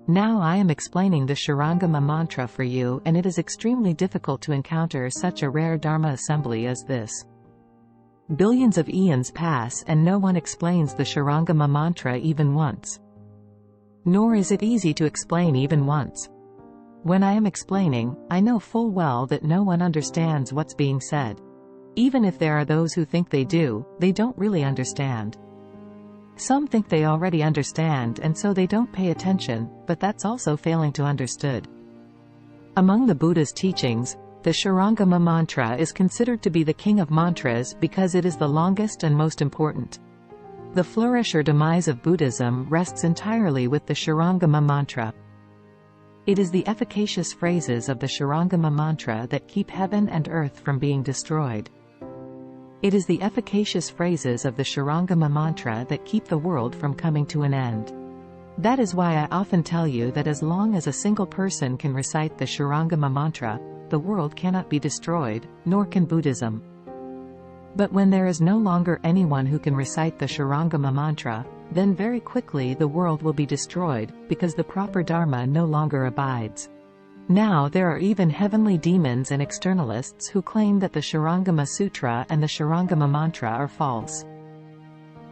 Now I am explaining the Shurangama Mantra for you, and it is extremely difficult to encounter such a rare Dharma assembly as this. Billions of eons pass and no one explains the Shurangama Mantra even once. Nor is it easy to explain even once. When I am explaining, I know full well that no one understands what's being said. Even if there are those who think they do, they don't really understand. Some think they already understand and so they don't pay attention, but that's also failing to understood. Among the Buddha's teachings, the Shurangama Mantra is considered to be the king of mantras because it is the longest and most important. The flourish or demise of Buddhism rests entirely with the Shurangama Mantra. It is the efficacious phrases of the Shurangama Mantra that keep heaven and earth from being destroyed. It is the efficacious phrases of the Shurangama Mantra that keep the world from coming to an end. That is why I often tell you that as long as a single person can recite the Shurangama Mantra, the world cannot be destroyed, nor can Buddhism. But when there is no longer anyone who can recite the Shurangama Mantra, then very quickly the world will be destroyed, because the proper Dharma no longer abides. Now there are even heavenly demons and externalists who claim that the Shurangama Sutra and the Shurangama Mantra are false.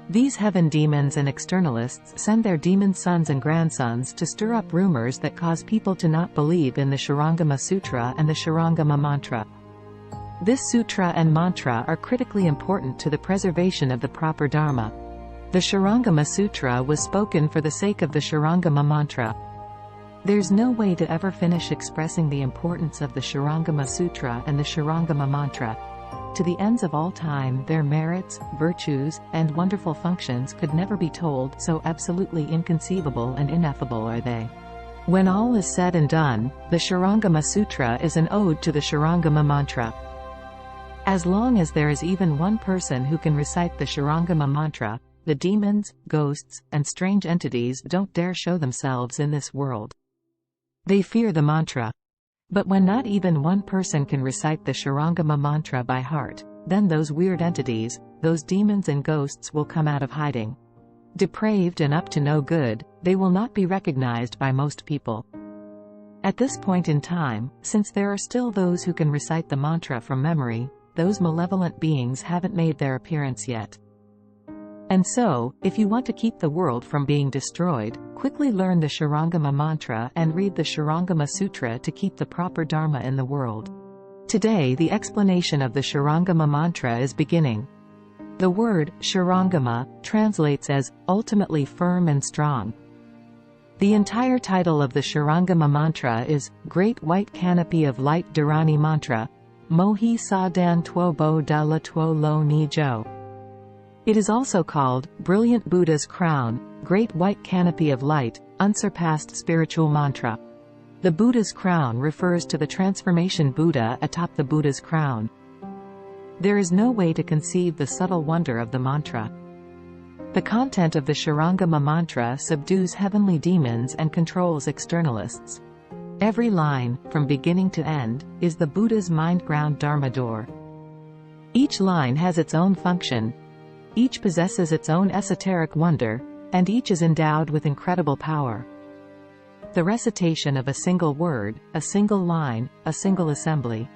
These heaven demons and externalists send their demon sons and grandsons to stir up rumors that cause people to not believe in the Shurangama Sutra and the Shurangama Mantra. This sutra and mantra are critically important to the preservation of the proper Dharma. The Shurangama Sutra was spoken for the sake of the Shurangama Mantra. There's no way to ever finish expressing the importance of the Shurangama Sutra and the Shurangama Mantra. To the ends of all time, their merits, virtues, and wonderful functions could never be told, so absolutely inconceivable and ineffable are they. When all is said and done, the Shurangama Sutra is an ode to the Shurangama Mantra. As long as there is even one person who can recite the Shurangama Mantra, the demons, ghosts, and strange entities don't dare show themselves in this world. They fear the mantra. But when not even one person can recite the Shurangama Mantra by heart, then those weird entities, those demons and ghosts will come out of hiding. Depraved and up to no good, they will not be recognized by most people. At this point in time, since there are still those who can recite the mantra from memory, those malevolent beings haven't made their appearance yet. And so, if you want to keep the world from being destroyed, quickly learn the Shurangama Mantra and read the Shurangama Sutra to keep the proper Dharma in the world. Today the explanation of the Shurangama Mantra is beginning. The word, Shurangama, translates as, ultimately firm and strong. The entire title of the Shurangama Mantra is, Great White Canopy of Light Dharani Mantra, Mohi Sa Dan Tuo Bo Da La Tuo Lo Ni Jo. It is also called, Brilliant Buddha's Crown, Great White Canopy of Light, Unsurpassed Spiritual Mantra. The Buddha's crown refers to the transformation Buddha atop the Buddha's crown. There is no way to conceive the subtle wonder of the mantra. The content of the Shurangama Mantra subdues heavenly demons and controls externalists. Every line, from beginning to end, is the Buddha's mind-ground Dharma door. Each line has its own function. Each possesses its own esoteric wonder, and each is endowed with incredible power. The recitation of a single word, a single line, a single assembly,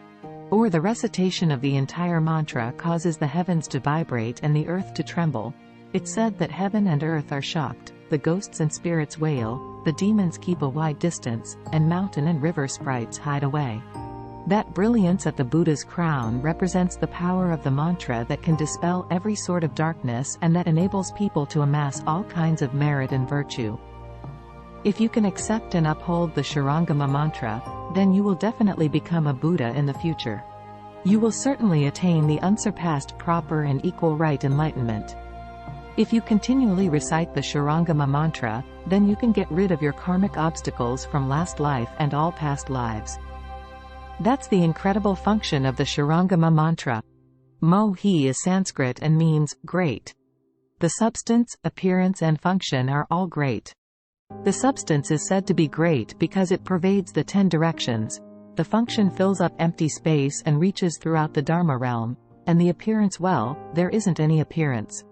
or the recitation of the entire mantra causes the heavens to vibrate and the earth to tremble. It's said that heaven and earth are shocked, the ghosts and spirits wail, the demons keep a wide distance, and mountain and river sprites hide away. That brilliance at the Buddha's crown represents the power of the mantra that can dispel every sort of darkness and that enables people to amass all kinds of merit and virtue. If you can accept and uphold the Shurangama Mantra, then you will definitely become a Buddha in the future. You will certainly attain the unsurpassed proper and equal right enlightenment. If you continually recite the Shurangama Mantra, then you can get rid of your karmic obstacles from last life and all past lives. That's the incredible function of the Shurangama Mantra. Mohi is Sanskrit and means great. The substance, appearance and function are all great. The substance is said to be great because it pervades the 10 directions. The function fills up empty space and reaches throughout the Dharma realm. And the appearance, well, there isn't any appearance.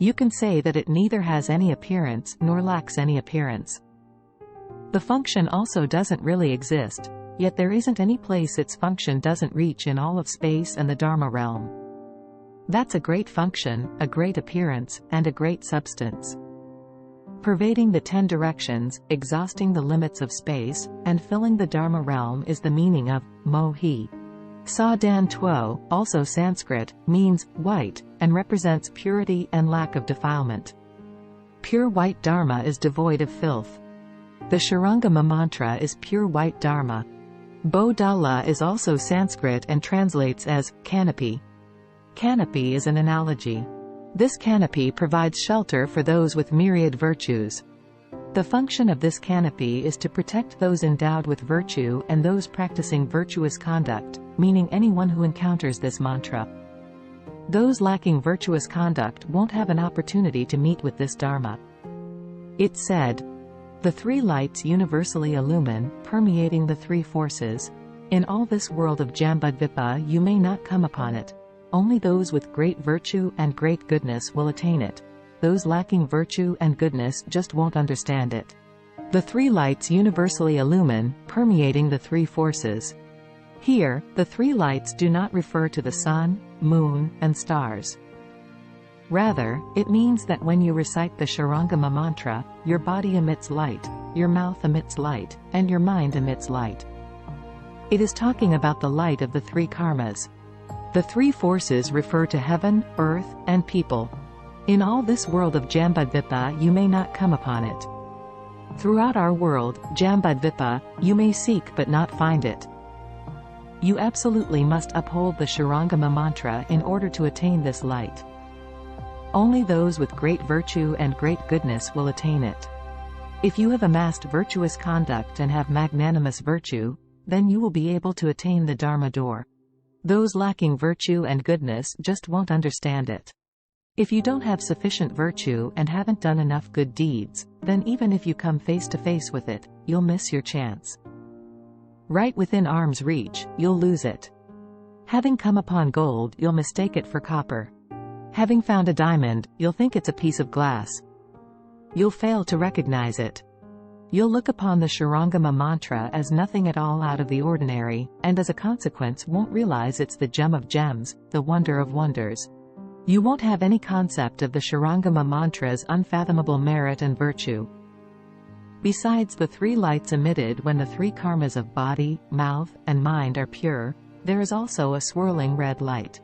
You can say that it neither has any appearance nor lacks any appearance. The function also doesn't really exist, yet there isn't any place its function doesn't reach in all of space and the Dharma realm. That's a great function, a great appearance, and a great substance. Pervading the 10 directions, exhausting the limits of space, and filling the Dharma realm is the meaning of Mo-hi. Sa Dan Tuo, also Sanskrit, means white, and represents purity and lack of defilement. Pure white Dharma is devoid of filth. The Shurangama Mantra is pure white Dharma. Bodhala is also Sanskrit and translates as canopy. Canopy is an analogy. This canopy provides shelter for those with myriad virtues. The function of this canopy is to protect those endowed with virtue and those practicing virtuous conduct, meaning anyone who encounters this mantra. Those lacking virtuous conduct won't have an opportunity to meet with this Dharma. It said, "The three lights universally illumine, permeating the three forces. In all this world of Jambudvipa you may not come upon it. Only those with great virtue and great goodness will attain it. Those lacking virtue and goodness just won't understand it." The three lights universally illumine, permeating the three forces. Here, the three lights do not refer to the sun, moon, and stars. Rather, it means that when you recite the Shurangama Mantra, your body emits light, your mouth emits light, and your mind emits light. It is talking about the light of the three karmas. The three forces refer to heaven, earth, and people. In all this world of Jambudvipa you may not come upon it. Throughout our world, Jambudvipa, you may seek but not find it. You absolutely must uphold the Shurangama Mantra in order to attain this light. Only those with great virtue and great goodness will attain it. If you have amassed virtuous conduct and have magnanimous virtue, then you will be able to attain the Dharma door. Those lacking virtue and goodness just won't understand it. If you don't have sufficient virtue and haven't done enough good deeds, then even if you come face to face with it, you'll miss your chance. Right within arm's reach, you'll lose it. Having come upon gold, you'll mistake it for copper. Having found a diamond, you'll think it's a piece of glass. You'll fail to recognize it. You'll look upon the Shurangama Mantra as nothing at all out of the ordinary, and as a consequence won't realize it's the gem of gems, the wonder of wonders. You won't have any concept of the Shurangama Mantra's unfathomable merit and virtue. Besides the three lights emitted when the three karmas of body, mouth, and mind are pure, there is also a swirling red light.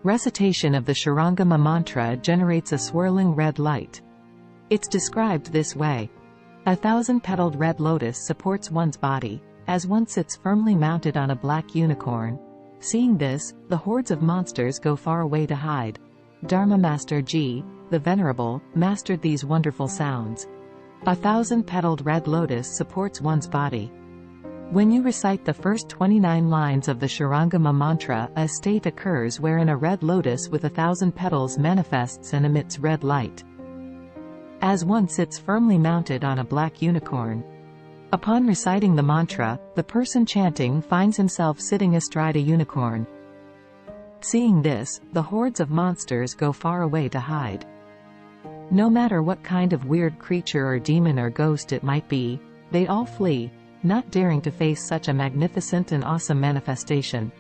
Recitation of the Shurangama Mantra generates a swirling red light. It's described this way. 1,000-petaled red lotus supports one's body, as one sits firmly mounted on a black unicorn. Seeing this, the hordes of monsters go far away to hide. Dharma Master Ji, the Venerable, mastered these wonderful sounds. 1,000-petaled red lotus supports one's body. When you recite the first 29 lines of the Shurangama Mantra, a state occurs wherein a red lotus with 1,000 petals manifests and emits red light. As one sits firmly mounted on a black unicorn. Upon reciting the mantra, the person chanting finds himself sitting astride a unicorn. Seeing this, the hordes of monsters go far away to hide. No matter what kind of weird creature or demon or ghost it might be, they all flee, not daring to face such a magnificent and awesome manifestation.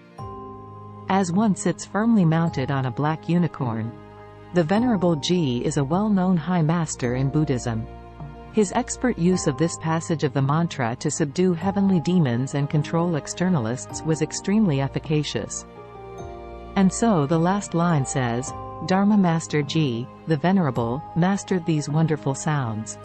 As one sits firmly mounted on a black unicorn. The Venerable Ji is a well-known high master in Buddhism. His expert use of this passage of the mantra to subdue heavenly demons and control externalists was extremely efficacious. And so the last line says, Dharma Master Ji, the Venerable, mastered these wonderful sounds.